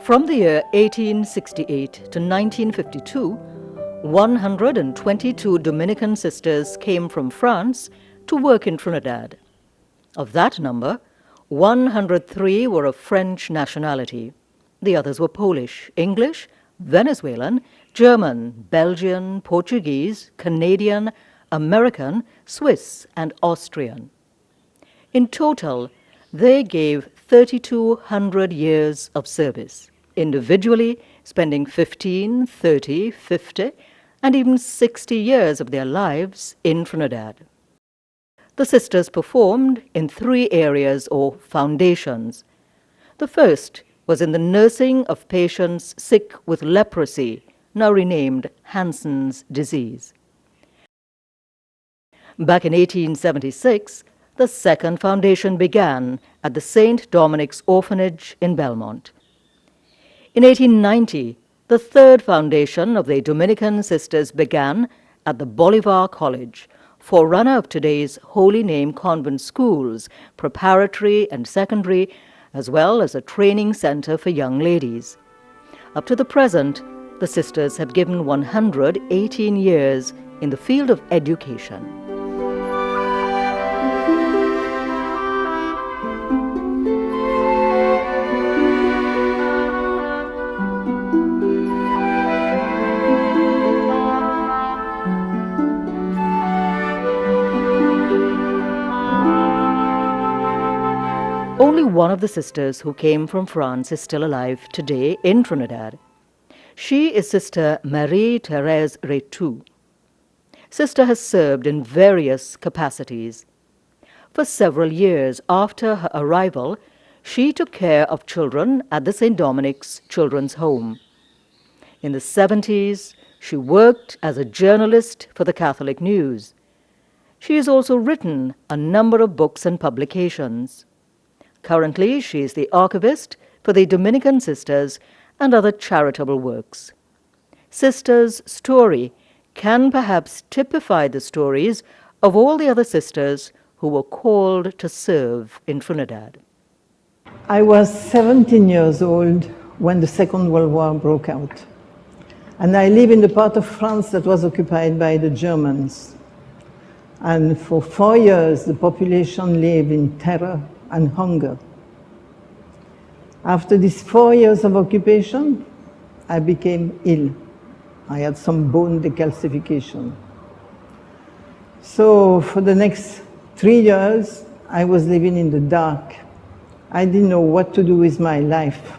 From the year 1868 to 1952, 122 Dominican sisters came from France to work in Trinidad. Of that number, 103 were of French nationality. The others were Polish, English, Venezuelan, German, Belgian, Portuguese, Canadian, American, Swiss, and Austrian. In total, they gave 3,200 years of service, individually spending 15, 30, 50, and even 60 years of their lives in Trinidad. The sisters performed in 3 areas or foundations. The first was in the nursing of patients sick with leprosy, now renamed Hansen's disease. Back in 1876, the second foundation began at the St. Dominic's Orphanage in Belmont. In 1890, the third foundation of the Dominican Sisters began at the Bolivar College, forerunner of today's Holy Name Convent schools, preparatory and secondary, as well as a training center for young ladies. Up to the present, the sisters have given 118 years in the field of education. Only one of the sisters who came from France is still alive today in Trinidad. She is Sister Marie-Thérèse Retou. Sister has served in various capacities. For several years after her arrival, she took care of children at the St. Dominic's Children's Home. In the 70s, she worked as a journalist for the Catholic News. She has also written a number of books and publications. Currently, she is the archivist for the Dominican Sisters and other charitable works. Sister's story can perhaps typify the stories of all the other sisters who were called to serve in Trinidad. I was 17 years old when the Second World War broke out. And I live in the part of France that was occupied by the Germans. And for 4 years, the population lived in terror and hunger. After these 4 years of occupation, I became ill. I had some bone decalcification. So for the next 3 years, I was living in the dark. I didn't know what to do with my life.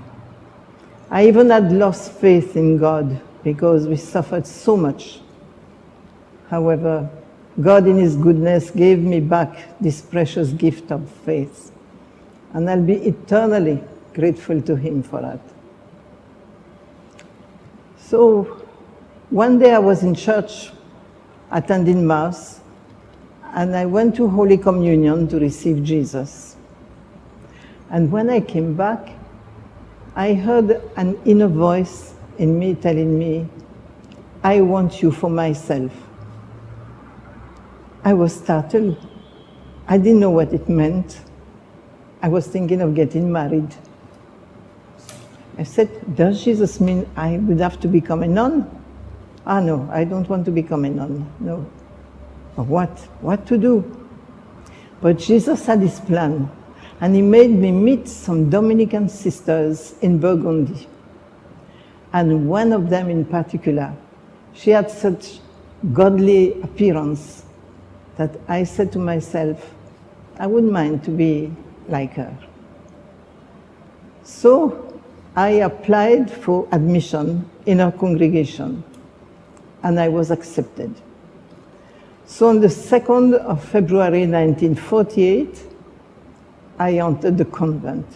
I even had lost faith in God because we suffered so much. However, God in His goodness gave me back this precious gift of faith. And I'll be eternally grateful to Him for that. So one day I was in church attending Mass, and I went to Holy Communion to receive Jesus. And when I came back, I heard an inner voice in me telling me, I want you for myself. I was startled. I didn't know what it meant. I was thinking of getting married. I said, does Jesus mean I would have to become a nun? Ah, no, I don't want to become a nun, no. But what? What to do? But Jesus had His plan, and He made me meet some Dominican sisters in Burgundy. And one of them in particular, she had such godly appearance that I said to myself, I wouldn't mind to be like her. So I applied for admission in her congregation, and I was accepted. So on the 2nd of February 1948, I entered the convent.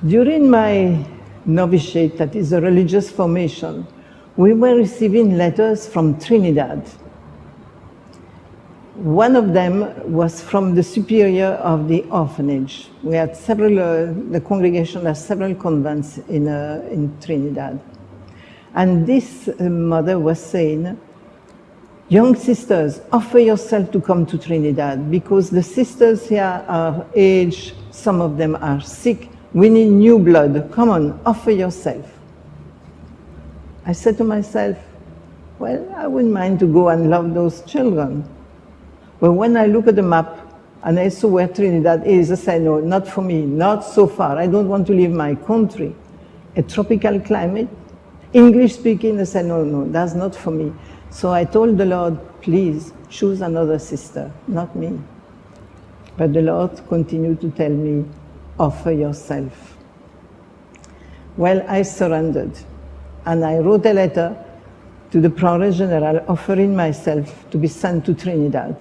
During my novitiate, that is a religious formation, we were receiving letters from Trinidad. One of them was from the superior of the orphanage. We had several, the congregation has several convents in Trinidad. And this mother was saying, young sisters, offer yourself to come to Trinidad because the sisters here are aged, some of them are sick, We need new blood. Come on, offer yourself. I said to myself, well, I wouldn't mind to go and love those children. But when I look at the map and I saw where Trinidad is, I said, no, not for me, not so far. I don't want to leave my country. A tropical climate, English speaking, I said, no, no, that's not for me. So I told the Lord, please choose another sister, not me. But the Lord continued to tell me, offer yourself. Well, I surrendered. And I wrote a letter to the Procureur General offering myself to be sent to Trinidad.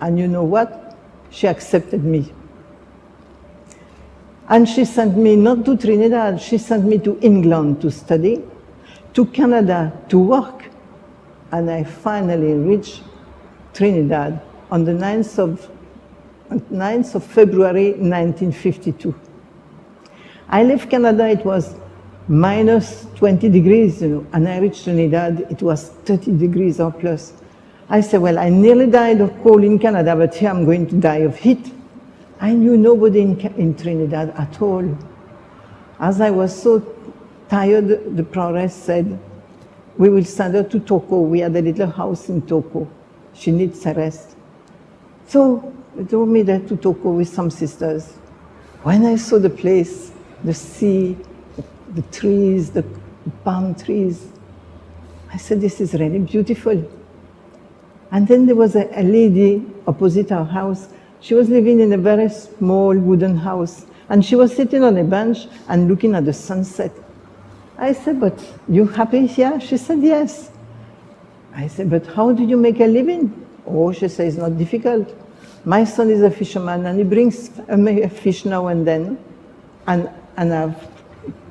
And you know what? She accepted me. And she sent me not to Trinidad, she sent me to England to study, to Canada to work. And I finally reached Trinidad on the 9th of February 1952. I left Canada, it was minus 20 degrees, you know, and I reached Trinidad, it was 30 degrees or plus. I said, well, I nearly died of cold in Canada, but here I'm going to die of heat. I knew nobody in Trinidad at all. As I was so tired, the Procureur said, we will send her to Toko. We had a little house in Toko. She needs a rest. So they drove me there to Toko with some sisters. When I saw the place, the sea, the trees, the palm trees, I said, this is really beautiful. And then there was a lady opposite our house. She was living in a very small wooden house, and she was sitting on a bench and looking at the sunset. I said, but you happy here? She said, yes. I said, but how do you make a living? Oh, she said, it's not difficult. My son is a fisherman, and he brings a fish now and then, and I have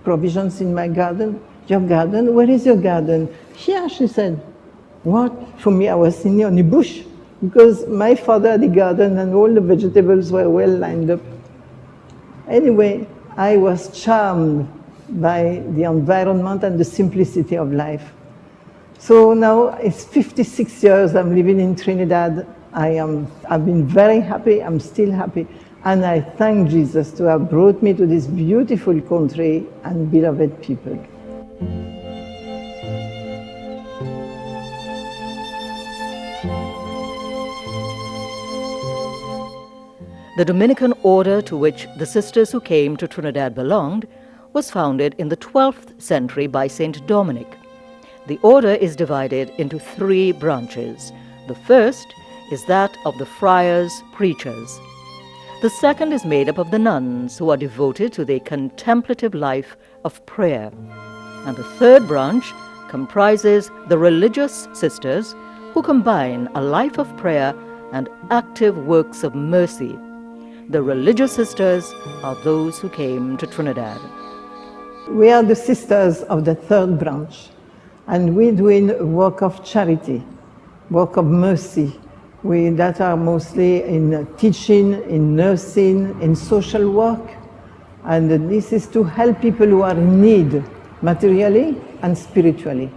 provisions in my garden. Your garden? Where is your garden? Here, she said. What? For me, I was sitting on a bush, because my father had a garden and all the vegetables were well lined up. Anyway, I was charmed by the environment and the simplicity of life. So now it's 56 years I'm living in Trinidad. I've been very happy, I'm still happy. And I thank Jesus to have brought me to this beautiful country and beloved people. The Dominican order to which the sisters who came to Trinidad belonged was founded in the 12th century by Saint Dominic. The order is divided into 3 branches. The first is that of the friars preachers. The second is made up of the nuns, who are devoted to the contemplative life of prayer. And the third branch comprises the religious sisters, who combine a life of prayer and active works of mercy. The religious sisters are those who came to Trinidad. We are the sisters of the third branch, and we're doing work of charity, work of mercy. That are mostly in teaching, in nursing, in social work. And this is to help people who are in need, materially and spiritually.